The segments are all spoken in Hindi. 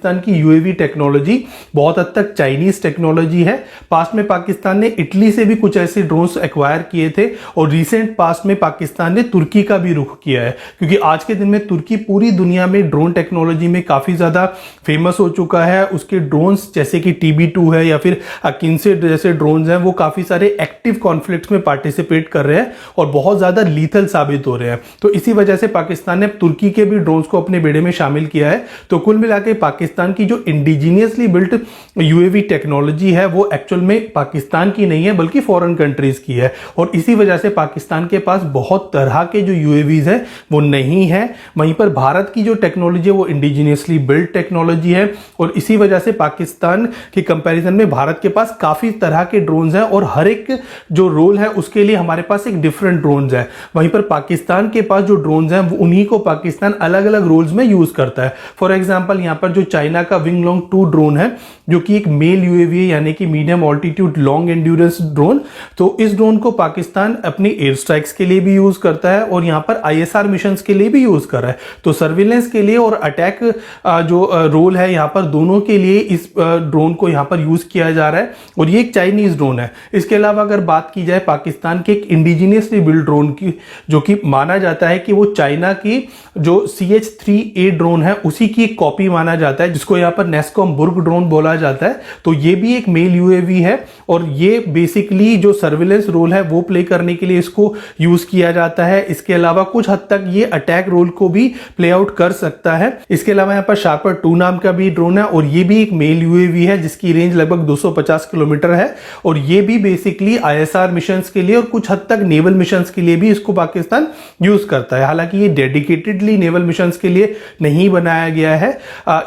पाकिस्तान की यूएवी टेक्नोलॉजी बहुत हद तक चाइनीज टेक्नोलॉजी है। पास्ट में पाकिस्तान ने इटली से भी कुछ ऐसे ड्रोन्स एक्वायर किए थे और रिसेंट पास्ट में पाकिस्तान ने तुर्की का भी रुख किया है, क्योंकि आज के दिन में तुर्की पूरी दुनिया में ड्रोन टेक्नोलॉजी में काफी ज्यादा फेमस हो चुका है। उसके ड्रोन्स जैसे कि TB2 है या फिर अकिंसे जैसे ड्रोन्स हैं, वो काफी सारे एक्टिव कॉन्फ्लिक्ट्स में पार्टिसिपेट कर रहे हैं और बहुत ज्यादा लीथल साबित हो रहे हैं। तो इसी वजह से पाकिस्तान ने तुर्की के भी ड्रोन्स को अपने बेड़े में शामिल किया है। तो कुल मिलाकर पाकिस्तान की जो इंडिजीनियसली बिल्ट यूएवी टेक्नोलॉजी है वो एक्चुअल में पाकिस्तान की नहीं है बल्कि फॉरेन कंट्रीज की है, और इसी वजह से पाकिस्तान के पास बहुत तरह के जो यूएवीज है वो नहीं है। वहीं पर भारत की जो टेक्नोलॉजी है वो इंडिजीनियसली बिल्ट टेक्नोलॉजी है, और इसी वजह से पाकिस्तान के कंपैरिजन में भारत के पास काफी तरह के ड्रोन्स हैं और हर एक जो रोल है उसके लिए हमारे पास एक डिफरेंट ड्रोन्स है। वहीं पर पाकिस्तान के पास जो ड्रोन्स हैं उन्हीं को पाकिस्तान अलग अलग रोल्स में यूज करता है। फॉर एग्जांपल यहाँ पर जो चाइना का विंग लॉन्ग 2 ड्रोन है जो कि एक मेल यूएवी है, यानी कि medium altitude long endurance drone, तो इस ड्रोन को पाकिस्तान अपनी एयर स्ट्राइक्स के लिए भी यूज करता है और यहाँ पर ISR मिशंस के लिए भी यूज कर रहा है। तो सर्विलेंस के लिए और अटैक जो रोल है यहाँ पर दोनों के लिए इस ड्रोन को यहाँ पर यूज किया जा रहा है, और ये एक चाइनीज ड्रोन है। इसके अलावा अगर बात की जाए पाकिस्तान के एक इंडिजीनियसली बिल्ड ड्रोन की, जो कि माना जाता है कि वो चाइना की जो CH-3A ड्रोन है उसी की एक कॉपी माना जाता है, जिसको यहाँ पर नेस्कॉम बुर्ग ड्रोन बोला जाता है। तो ये भी एक मेल यूएवी है और ये बेसिकली जो सर्विलेंस रोल है वो प्ले करने के लिए इसको यूज किया जाता है। इसके अलावा कुछ हद तक ये अटैक रोल को भी प्ले आउट कर सकता है। इसके अलावा यहाँ पर शार्पर 2 नाम का भी ड्रोन है और ये भी एक मेल यूएवी है जिसकी रेंज लगभग 250 किलोमीटर है, और ये भी बेसिकली ISR मिशंस के लिए और कुछ हद तक नेवल मिशंस के लिए भी इसको पाकिस्तान यूज करता है। हालांकि ये डेडिकेटेडली नेवल मिशंस के लिए नहीं बनाया गया है।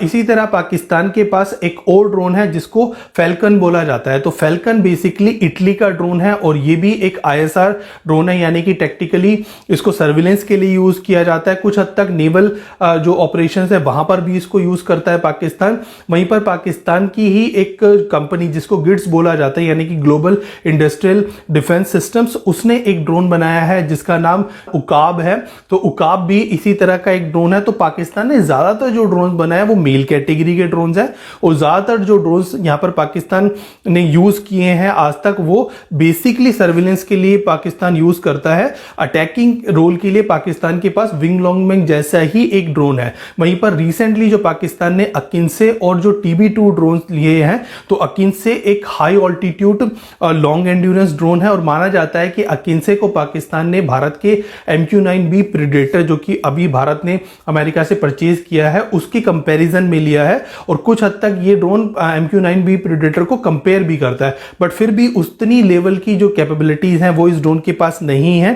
इसी तरह पाकिस्तान के पास एक और ड्रोन है जिसको फैल्कन बोला जाता है। तो फैल्कन बेसिकली इटली का ड्रोन है और ये भी एक ISR ड्रोन है, यानी कि टेक्टिकली इसको सर्विलेंस के लिए यूज किया जाता है। कुछ हद तक नेवल जो ऑपरेशंस है वहां पर भी इसको यूज करता है पाकिस्तान। वहीं पर पाकिस्तान की ही एक कंपनी जिसको गिट्स बोला जाता है, यानी कि ग्लोबल इंडस्ट्रियल डिफेंस सिस्टम्स, उसने एक ड्रोन बनाया है जिसका नाम उकाब है। तो उकाब भी इसी तरह का एक ड्रोन है। तो पाकिस्तान ने ज्यादातर जो ड्रोन बनाया वो मेल कैटेगरी के ड्रोन है, और ज्यादातर जो ड्रोन यहां पर पाकिस्तान ने यूज किए हैं आज तक वो बेसिकली सर्विलेंस के लिए पाकिस्तान यूज करता है। अटैकिंग रोल के लिए पाकिस्तान के पास विंग लॉन्गमैन जैसा ही एक ड्रोन है। वहीं पर रिसेंटली जो पाकिस्तान ने अकिंसे और जो TB2 ड्रोन लिए हैं, तो अकिंसे एक high altitude long endurance drone है, और माना जाता है कि अकिंसे को पाकिस्तान ने भारत के MQ-9B प्रीडेटर, जो कि अभी भारत ने अमेरिका से परचेज किया है, उसके कंपैरिजन में लिया है। और कुछ हद तक ये ड्रोन MQ-9B प्रीडेटर को कंपेयर भी करता है, बट फिर भी उतनी लेवल की जो कैपेबिलिटीज हैं वो इस ड्रोन के पास नहीं है।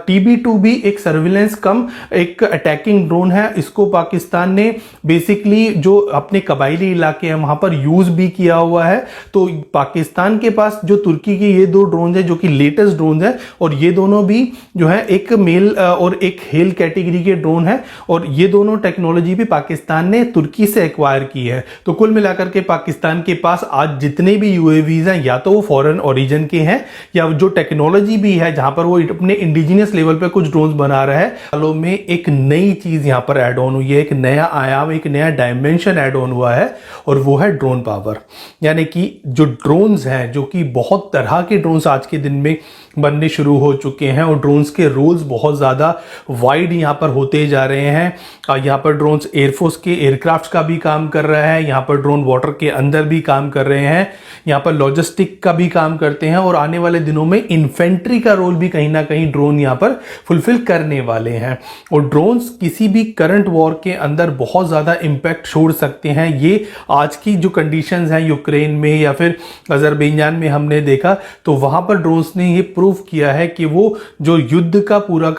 TB2 भी एक सर्विलेंस कम एक अटैकिंग ड्रोन है। इसको पाकिस्तान ने बेसिकली जो अपने कबायली इलाके हैं वहां पर यूज भी किया हुआ है। तो पाकिस्तान के पास जो तुर्की के ये 2 ड्रोन है जो कि लेटेस्ट ड्रोन है, और ये दोनों भी जो है एक मेल और एक हेल कैटेगरी के ड्रोन है, और ये दोनों टेक्नोलॉजी भी पाकिस्तान ने तुर्की से एक्वायर की है। तो कुल मिलाकर के पाकिस्तान के पास आज जितने भी यूएवीज हैं या तो वो फॉरेन ओरिजिन के हैं, या जो टेक्नोलॉजी भी है जहां पर वो अपने इंडिजीनियस लेवल पे कुछ ड्रोन्स बना रहा है। सालों में एक नई चीज यहां पर ऐड ऑन हुई है, एक नया आयाम, एक नया डायमेंशन ऐड ऑन हुआ है, और वो है ड्रोन पावर। यानी कि जो ड्रोन्स हैं, जो कि बहुत तरह के ड्रोन्स आज के दिन में बनने शुरू हो चुके हैं, और ड्रोन्स के रोल्स बहुत ज़्यादा वाइड यहाँ पर होते जा रहे हैं। यहाँ पर ड्रोन्स एयरफोर्स के एयरक्राफ्ट का भी काम कर रहा है, यहाँ पर ड्रोन वाटर के अंदर भी काम कर रहे हैं, यहाँ पर लॉजिस्टिक का भी काम करते हैं, और आने वाले दिनों में इन्फेंट्री का रोल भी कहीं ना कहीं ड्रोन यहाँ पर फुलफिल करने वाले हैं। और ड्रोन्स किसी भी करंट वॉर के अंदर बहुत ज़्यादा इम्पैक्ट छोड़ सकते हैं। ये आज की जो कंडीशंस हैं यूक्रेन में या फिर अजरबैजान में हमने देखा, तो वहाँ पर ड्रोन्स ने ये प्रूव किया है कि वो जो युद्ध का पूरा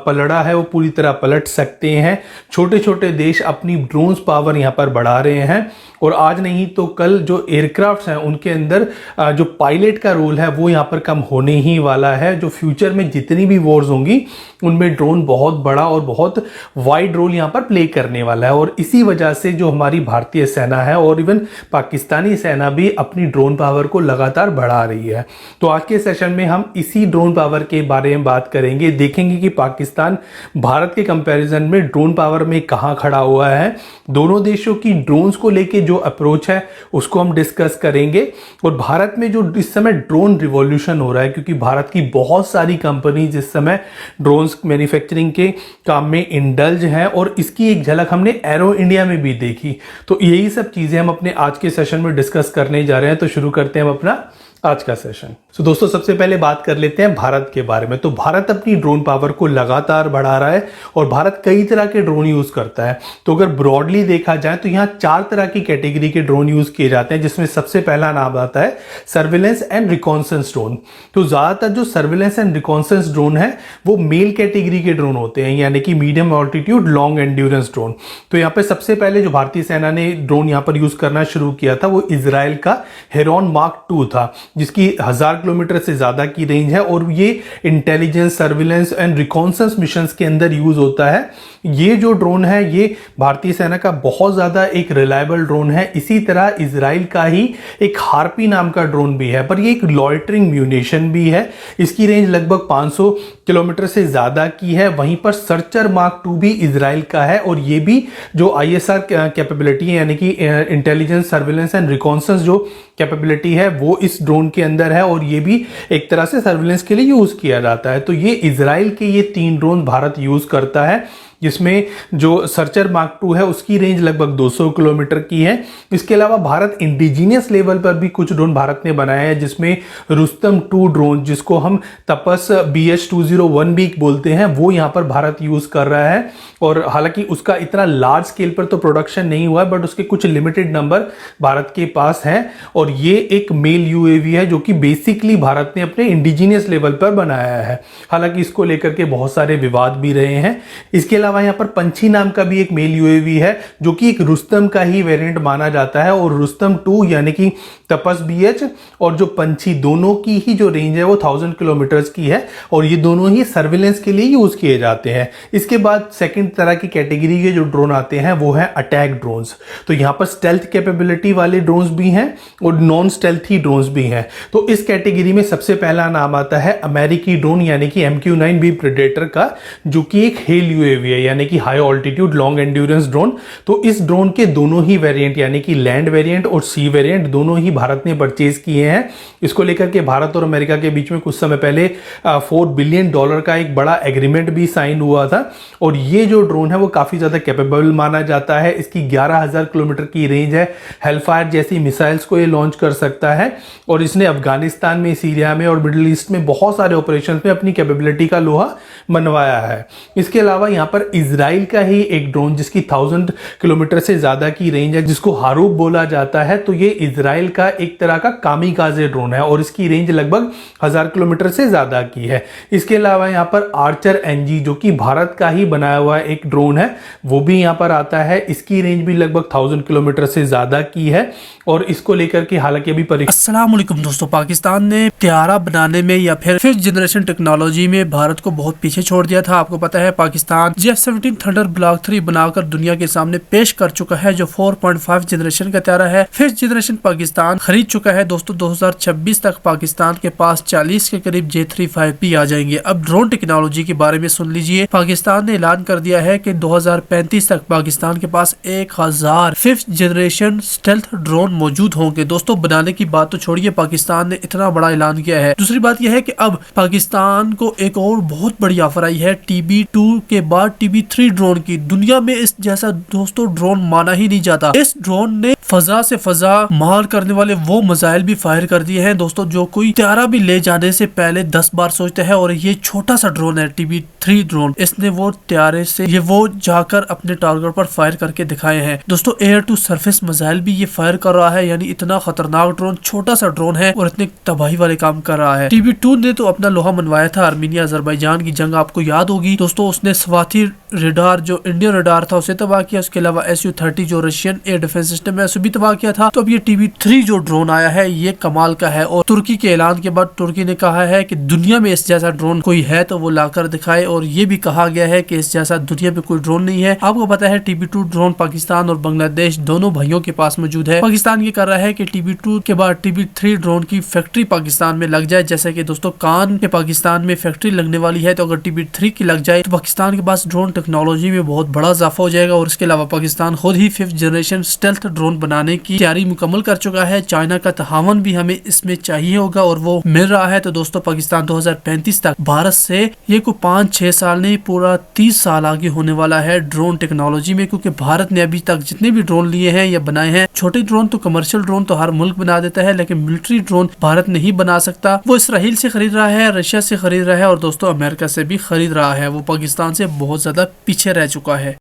पलड़ा है वो पूरी तरह पलट सकते हैं। छोटे छोटे देश अपनी ड्रोन्स पावर यहाँ पर बढ़ा रहे हैं, और आज नहीं तो कल जो एयरक्राफ्ट्स हैं उनके अंदर जो पायलट का रोल है वो यहाँ पर कम होने ही वाला है। जो फ्यूचर में जितनी भी वॉर्स होंगी उनमें ड्रोन बहुत बड़ा और बहुत वाइड रोल यहाँ पर प्ले करने वाला है, और इसी वजह से जो हमारी भारतीय सेना है और इवन पाकिस्तानी सेना भी अपनी ड्रोन पावर को लगातार बढ़ा रही है। तो आज के सेशन में हम हम इसी ड्रोन पावर के बारे में बात करेंगे, देखेंगे कि पाकिस्तान भारत के कंपैरिजन में ड्रोन पावर में कहां खड़ा हुआ है, दोनों देशों की ड्रोन्स को लेके जो अप्रोच है उसको हम डिस्कस करेंगे, और भारत में जो इस समय ड्रोन रिवॉल्यूशन हो रहा है, क्योंकि भारत की बहुत सारी कंपनीज इस समय ड्रोन्स मैन्युफैक्चरिंग के काम में इंडल्ज हैं, और इसकी एक झलक हमने एरो इंडिया में भी देखी। तो यही सब चीजें हम अपने आज के सेशन में डिस्कस करने जा रहे हैं। तो शुरू करते हैं हम अपना आज का सेशन। तो दोस्तों सबसे पहले बात कर लेते हैं भारत के बारे में। तो भारत अपनी ड्रोन पावर को लगातार बढ़ा रहा है और भारत कई तरह के ड्रोन यूज करता है। तो अगर ब्रॉडली देखा जाए तो यहाँ 4 तरह की कैटेगरी के ड्रोन यूज किए जाते हैं, जिसमें सबसे पहला नाम आता है सर्विलेंस एंड रिकॉन्सेंस ड्रोन। तो ज्यादातर जो सर्विलेंस एंड रिकॉन्सेंस ड्रोन है वो मेल कैटेगरी के ड्रोन होते हैं, यानी कि medium altitude long endurance drone. तो यहाँ पे सबसे पहले जो भारतीय सेना ने ड्रोन यहाँ पर यूज करना शुरू किया था वो इजराइल का हेरॉन मार्क 2 था, जिसकी 1000 किलोमीटर से ज्यादा की रेंज है, और ये intelligence, surveillance and reconnaissance missions के अंदर यूज होता है। ये जो ड्रोन है ये भारतीय सेना का बहुत ज्यादा एक रिलायबल ड्रोन है। इसी तरह इजराइल का ही एक हार्पी नाम का ड्रोन भी है, पर ये एक लॉइटरिंग म्यूनिशन भी है। इसकी रेंज लगभग 500 किलोमीटर से ज्यादा की है। वहीं पर सर्चर मार्क 2 भी इजराइल का है, और ये भी जो ISR कैपेबिलिटी है, यानी कि इंटेलिजेंस, सर्विलेंस एंड रिकॉन्सेंस जो कैपेबिलिटी है वो इस ड्रोन के अंदर है, और ये भी एक तरह से सर्विलेंस के लिए यूज किया जाता है। तो ये इजराइल के ये 3 ड्रोन भारत यूज करता है, जिसमें जो सर्चर मार्क 2 है उसकी रेंज लगभग 200 किलोमीटर की है। इसके अलावा भारत इंडिजीनियस लेवल पर भी कुछ ड्रोन भारत ने बनाया है, जिसमें रुस्तम 2 ड्रोन, जिसको हम तपस BH-201 भी बोलते हैं, वो यहाँ पर भारत यूज कर रहा है। और हालांकि उसका इतना लार्ज स्केल पर तो प्रोडक्शन नहीं हुआ है, बट उसके कुछ लिमिटेड नंबर भारत के पास हैं। और ये एक मेल UAV है जो कि बेसिकली भारत ने अपने इंडिजीनियस लेवल पर बनाया है। हालांकि इसको लेकर के बहुत सारे विवाद भी रहे हैं। इसके अलावा यहाँ पर पंछी नाम का भी एक मेल UAV है, जो कि एक रुस्तम का ही वेरिएंट माना जाता है, और रुस्तम 2 यानी कि तपस BH और जो पंछी दोनों की ही जो रेंज है वो 1000 किलोमीटर की है, और ये दोनों ही सर्विलेंस के लिए यूज किए जाते हैं। इसके बाद सेकंड तरह की कैटेगरी के जो ड्रोन आते हैं वो है अटैक ड्रोन्स। तो यहाँ पर स्टेल्थ कैपेबिलिटी वाले ड्रोन्स भी हैं और नॉन स्टेल्थी ड्रोन्स भी हैं। तो इस कैटेगरी में सबसे पहला नाम आता है अमेरिकी ड्रोन, यानी कि MQ-9B प्रेडेटर का, जो कि एक हेल UAV है, यानी कि high altitude long endurance drone. तो इस ड्रोन के दोनों ही वेरिएंट, यानी कि लैंड वेरिएंट और सी वेरिएंट, दोनों ही भारत ने परचेज किए हैं। इसको लेकर के भारत और अमेरिका के बीच में कुछ समय पहले $4 बिलियन का एक बड़ा एग्रीमेंट भी साइन हुआ था। और ये जो ड्रोन है वो काफी ज्यादा कैपेबल माना जाता है। इसकी 11,000 किलोमीटर की रेंज है। हेलफायर जैसी मिसाइल्स को ये लॉन्च कर सकता है, और इसने अफगानिस्तान में, सीरिया में और मिडिल ईस्ट में बहुत सारे ऑपरेशन में अपनी कैपेबिलिटी का लोहा मनवाया है। इसके अलावा यहाँ पर इजराइल का ही एक ड्रोन, जिसकी 1000 किलोमीटर से ज्यादा की रेंज है, जिसको हारूब बोला जाता है। तो ये इजराइल का एक तरह का कामिकाजे ड्रोन है, और इसकी रेंज लगभग 1000 किलोमीटर से ज्यादा की है। इसके अलावा यहाँ पर आर्चर NG, जो कि भारत का ही बनाया हुआ एक ड्रोन है, वो भी यहाँ पर आता है। इसकी रेंज भी लगभग 1000 किलोमीटर से ज्यादा की है, और इसको लेकर के हालांकि अभी अस्सलाम वालेकुम दोस्तों, पाकिस्तान ने त्यारा बनाने में या फिर 5th जनरेशन टेक्नोलॉजी में भारत को बहुत पीछे छोड़ दिया था। आपको पता है पाकिस्तान J-17 थंडर ब्लॉक 3 बनाकर दुनिया के सामने पेश कर चुका है, जो 4.5 जनरेशन का त्यारा है। 5th जनरेशन पाकिस्तान खरीद चुका है दोस्तों। 2026 तक पाकिस्तान के पास 40 के करीब J-35 भी आ जाएंगे। अब ड्रोन टेक्नोलॉजी के बारे में सुन लीजिए। पाकिस्तान ने ऐलान कर दिया है कि 2035 तक पाकिस्तान के पास 1000 5th जनरेशन स्टेल्थ ड्रोन मौजूद होंगे। दोस्तों बनाने की बात तो छोड़िए, पाकिस्तान ने इतना बड़ा ऐलान किया है। दूसरी बात यह है कि अब पाकिस्तान को एक और बहुत बड़ी ऑफर आई है TB2 के बाद TB3 ड्रोन की। दुनिया में इस जैसा दोस्तों ड्रोन माना ही नहीं जाता। इस ड्रोन ने फजा से फजा मार करने वाले वो मिसाइल भी फायर कर दिए हैं दोस्तों, जो कोई त्यारा भी ले जाने से पहले 10 बार सोचते हैं। और ये छोटा सा ड्रोन है TB3 ड्रोन, इसने वो त्यारे से ये वो जाकर अपने टारगेट पर फायर करके दिखाए हैं दोस्तों। एयर टू सरफेस मिसाइल भी ये फायर कर रहा है, यानी इतना खतरनाक ड्रोन, छोटा सा ड्रोन है और इतने तबाही वाले काम कर रहा है। TB2 ने तो अपना लोहा मनवाया था आर्मीनिया अजरबैजान की जंग, आपको याद होगी दोस्तों। उसने स्वाति रेडार जो इंडियन रेडार था उसे तबाह किया। उसके अलावा Su-30 जो रशियन एयर डिफेंस सिस्टम है उसे भी तबाह किया था। तो अब ये TB3 जो ड्रोन आया है ये कमाल का है और तुर्की के ऐलान के बाद तुर्की ने कहा है कि दुनिया में इस जैसा ड्रोन कोई है तो वो लाकर दिखाए, और ये भी कहा गया है कि इस जैसा दुनिया में कोई ड्रोन नहीं है। आपको पता है TB2 ड्रोन पाकिस्तान और बांग्लादेश दोनों भाइयों के पास मौजूद है। पाकिस्तान ये कर रहा है कि TB2 के बाद TB3 ड्रोन की फैक्ट्री पाकिस्तान में लग जाए, जैसे कि दोस्तों कान के पाकिस्तान में फैक्ट्री लगने वाली है, तो अगर TB3 की लग जाए तो पाकिस्तान के पास ड्रोन टेक्नोलॉजी में बहुत बड़ा इजाफा हो जाएगा। और इसके अलावा पाकिस्तान खुद ही 5th जनरेशन स्टेल्थ ड्रोन बनाने की तैयारी मुकम्मल कर चुका है। चाइना का तहावन भी हमें इसमें चाहिए होगा और वो मिल रहा है। तो दोस्तों पाकिस्तान 2035 तक भारत से ये को 5-6 साल नहीं पूरा 30 साल आगे होने वाला है ड्रोन टेक्नोलॉजी में, क्योंकि भारत ने अभी तक जितने भी ड्रोन लिए हैं या बनाए हैं, छोटे ड्रोन तो कमर्शियल ड्रोन तो हर मुल्क बना देता है, लेकिन मिलिट्री ड्रोन भारत नहीं बना सकता। वो इसराइल से खरीद रहा है, रशिया से खरीद रहा है और दोस्तों अमेरिका से भी खरीद रहा है। वो पाकिस्तान से बहुत ज्यादा पीछे रह चुका है।